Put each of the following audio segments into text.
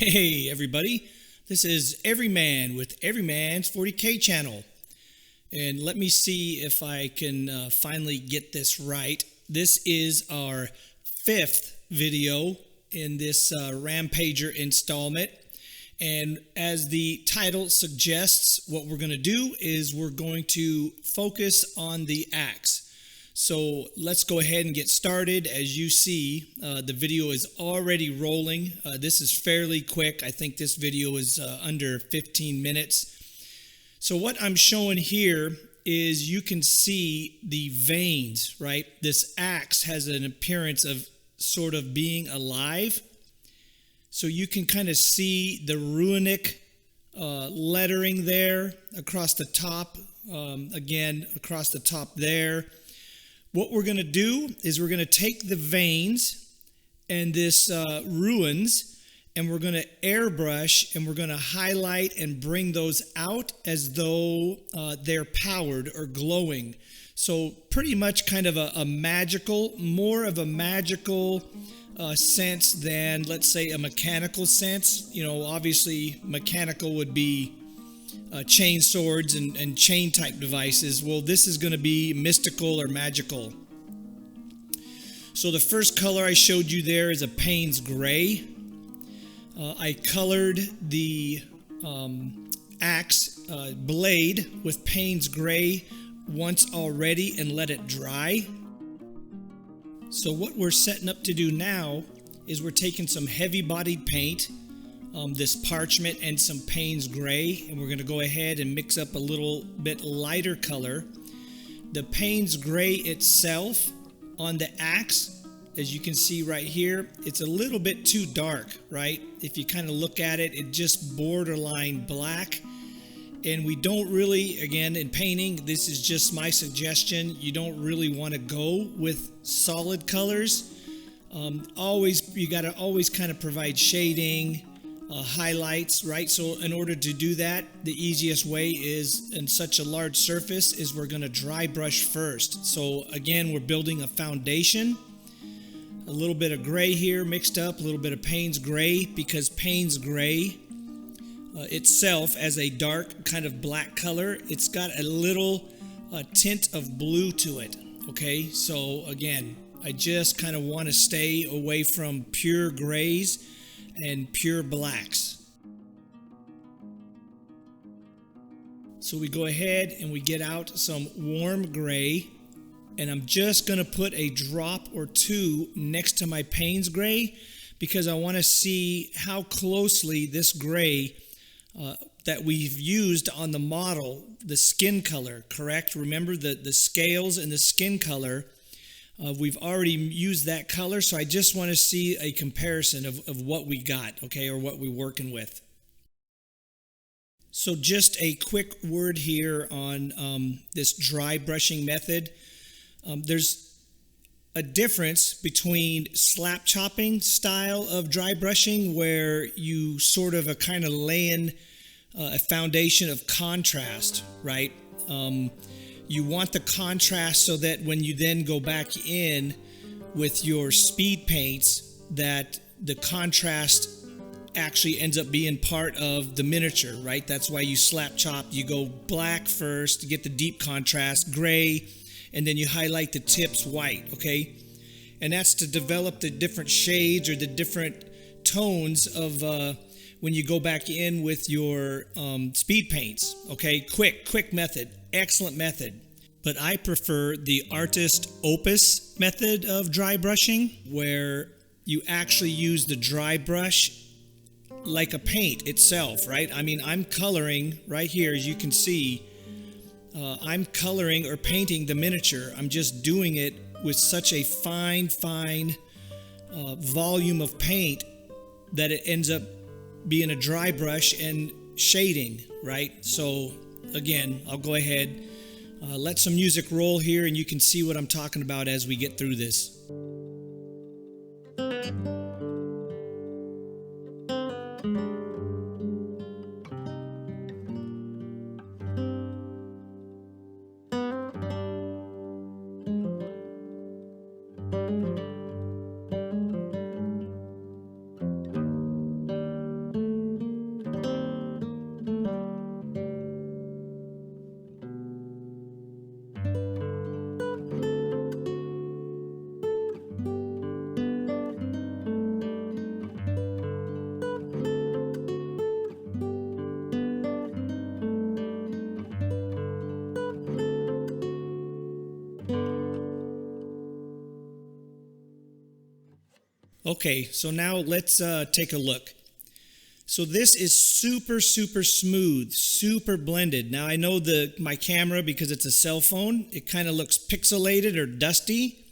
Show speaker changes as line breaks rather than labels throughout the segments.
Hey everybody, this is Everyman with Everyman's 40K channel. And let me see if I can finally get this right. This is our fifth video in this Rampager installment. And as the title suggests, what we're going to do is we're going to focus on the axe. So let's go ahead and get started. As you see, the video is already rolling. This is fairly quick. I think this video is under 15 minutes. So what I'm showing here is you can see the veins, right? This axe has an appearance of sort of being alive. So you can kind of see the runic lettering there across the top, again, across the top there. What we're going to do is we're going to take the veins and this ruins, and we're going to airbrush, and we're going to highlight and bring those out as though they're powered or glowing. So pretty much kind of a magical, more of a magical sense than, let's say, a mechanical sense. You know, obviously mechanical would be chain swords and chain type devices. Well, this is going to be mystical or magical. So the first color I showed you there is a Payne's Gray. I colored the axe blade with Payne's Gray once already and let it dry. So what we're setting up to do now is we're taking some heavy-bodied paint, this parchment and some Payne's Gray, and we're going to go ahead and mix up a little bit lighter color. The Payne's Gray itself on the axe, as you can see right here, it's a little bit too dark, right? If you kind of look at it, it just borderline black. And we don't really, again, in painting, this is just my suggestion, you don't really want to go with solid colors. You got to always kind of provide shading, highlights, right? So in order to do that, the easiest way is, in such a large surface, is we're going to dry brush first. So again, we're building a foundation. A little bit of gray here mixed up, a little bit of Payne's Gray, because Payne's Gray itself, as a dark kind of black color, it's got a little tint of blue to it. Okay, so again, I just kind of want to stay away from pure grays and pure blacks. So we go ahead and we get out some warm gray, and I'm just going to put a drop or two next to my Payne's Gray because I want to see how closely this gray that we've used on the model, the skin color, correct? Remember the scales and the skin color, we've already used that color, so I just want to see a comparison of what we got, okay, or what we're working with. So just a quick word here on this dry brushing method. There's a difference between slap chopping style of dry brushing, where you sort of are kind of laying a foundation of contrast, right? You want the contrast so that when you then go back in with your speed paints, that the contrast actually ends up being part of the miniature, right? That's why you slap chop. You go black first to get the deep contrast, gray, and then you highlight the tips white, okay? And that's to develop the different shades or the different tones of when you go back in with your speed paints, okay? Quick method, excellent method. But I prefer the artist opus method of dry brushing, where you actually use the dry brush like a paint itself, right? I mean, I'm coloring right here, as you can see. I'm coloring or painting the miniature. I'm just doing it with such a fine volume of paint that it ends up being a dry brush and shading, right? So again, I'll go ahead, let some music roll here, and you can see what I'm talking about as we get through this. Okay, so now let's take a look. So this is super, super smooth, super blended. Now I know my camera, because it's a cell phone, it kind of looks pixelated or dusty,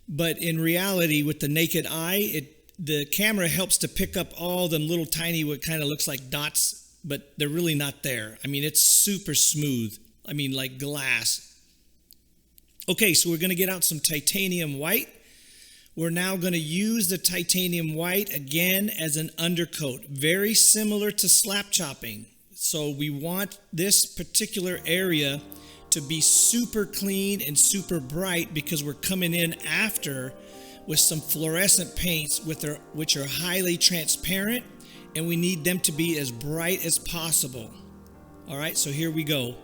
but in reality, with the naked eye, the camera helps to pick up all them little tiny, what kind of looks like dots, but they're really not there. I mean, it's super smooth. I mean, like glass. Okay, so we're going to get out some titanium white. We're now going to use the titanium white again as an undercoat, very similar to slap chopping. So we want this particular area to be super clean and super bright because we're coming in after with some fluorescent paints which are highly transparent, and we need them to be as bright as possible. All right, so here we go.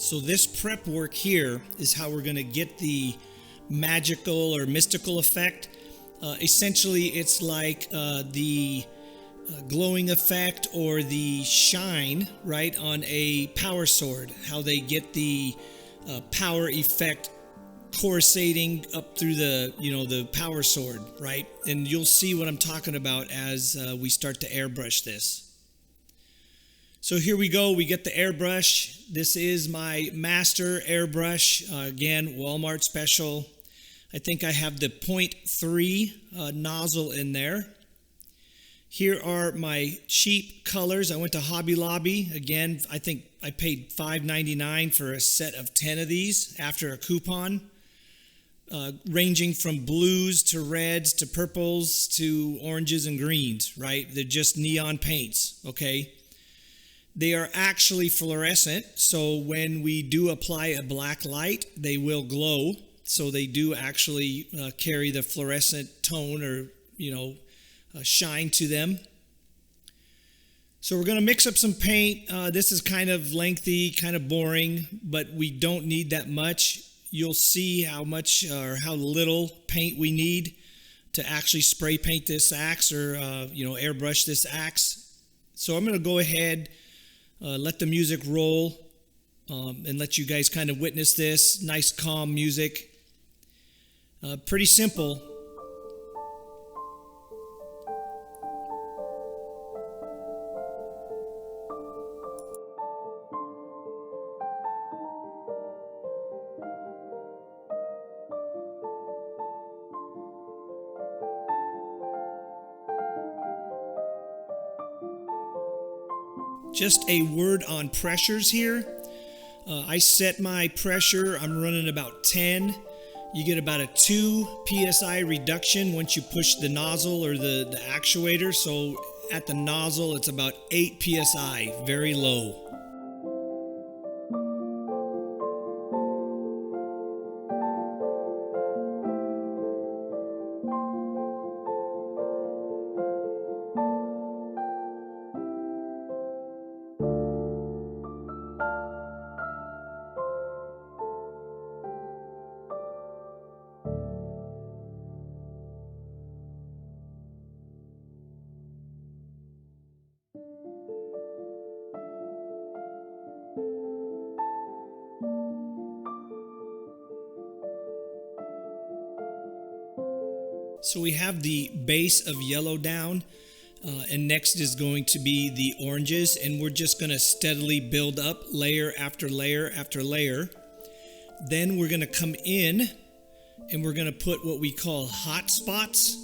So this prep work here is how we're going to get the magical or mystical effect. Essentially, it's like the glowing effect or the shine, right, on a power sword. How they get the power effect coruscating up through the power sword, right? And you'll see what I'm talking about as we start to airbrush this. So here we go. We get the airbrush. This is my master airbrush. Again, Walmart special. I think I have the 0.3 nozzle in there. Here are my cheap colors. I went to Hobby Lobby. Again, I think I paid $5.99 for a set of 10 of these after a coupon. Ranging from blues to reds to purples to oranges and greens, right? They're just neon paints, okay? They are actually fluorescent, so when we do apply a black light, they will glow. So they do actually carry the fluorescent tone or, shine to them. So we're going to mix up some paint. This is kind of lengthy, kind of boring, but we don't need that much. You'll see how much or how little paint we need to actually spray paint this axe or, airbrush this axe. So I'm going to go ahead, let the music roll, and let you guys kind of witness this. Nice, calm music. Pretty simple. Just a word on pressures here. I set my pressure, I'm running about 10. You get about a 2 psi reduction once you push the nozzle or the actuator. So at the nozzle, it's about 8 psi, very low. So we have the base of yellow down, and next is going to be the oranges, and we're just going to steadily build up layer after layer after layer. Then we're going to come in and we're going to put what we call hot spots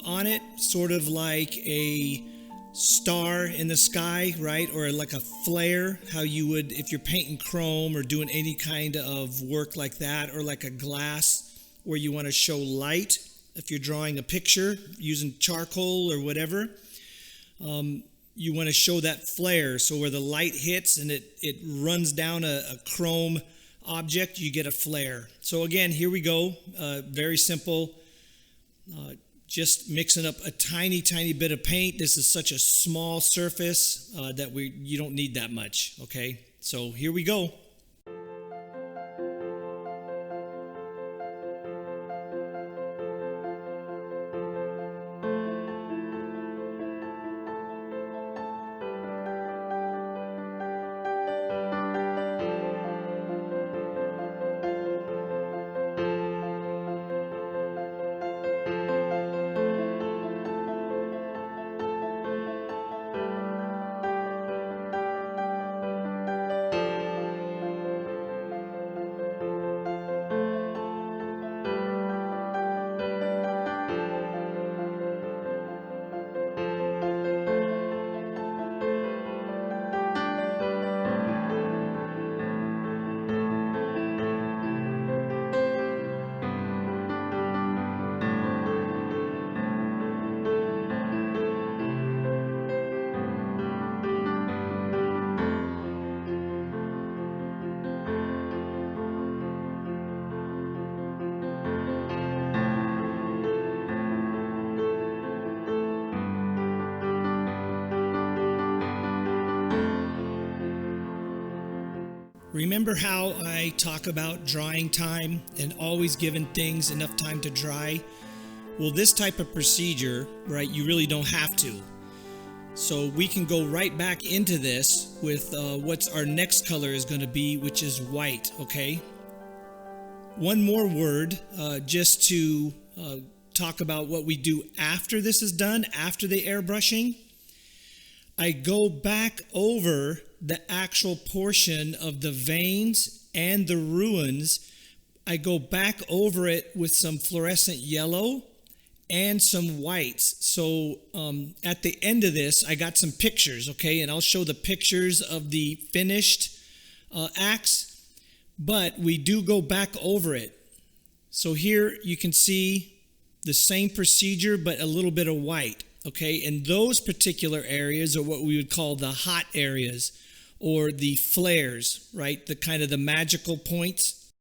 on it, sort of like a star in the sky, right? Or like a flare, how you would if you're painting chrome or doing any kind of work like that, or like a glass where you want to show light. If you're drawing a picture using charcoal or whatever, you want to show that flare. So where the light hits and it runs down a chrome object, you get a flare. So again, here we go. Very simple. Just mixing up a tiny bit of paint. This is such a small surface that you don't need that much. Okay, so here we go. Remember how I talk about drying time and always giving things enough time to dry? Well, this type of procedure, right, you really don't have to. So we can go right back into this with what's our next color is going to be, which is white, okay? One more word just to talk about what we do after this is done, after the airbrushing. I go back over the actual portion of the veins and the ruins. I go back over it with some fluorescent yellow and some whites. So at the end of this, I got some pictures, okay? And I'll show the pictures of the finished axe, but we do go back over it. So here you can see the same procedure, but a little bit of white. Okay, and those particular areas are what we would call the hot areas or the flares, right? The kind of the magical points.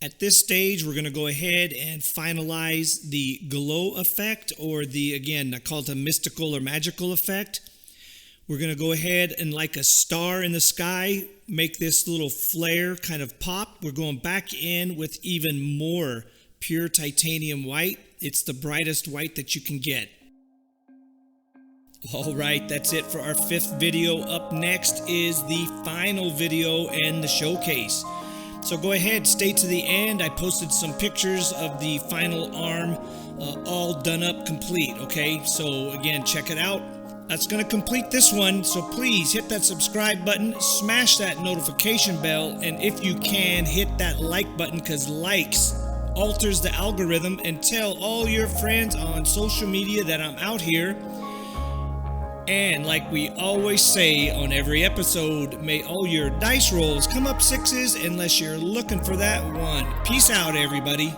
At this stage, we're going to go ahead and finalize the glow effect, or the, again, I call it a mystical or magical effect. We're going to go ahead and, like a star in the sky, make this little flare kind of pop. We're going back in with even more pure titanium white. It's the brightest white that you can get. All right, that's it for our 5th video. Up next is the final video and the showcase. So go ahead, stay to the end. I posted some pictures of the final arm all done up complete, okay? So again, check it out. That's going to complete this one. So please hit that subscribe button, smash that notification bell, and if you can, hit that like button, because likes alters the algorithm, and tell all your friends on social media that I'm out here. And like we always say on every episode, may all your dice rolls come up 6s unless you're looking for that 1. Peace out, everybody.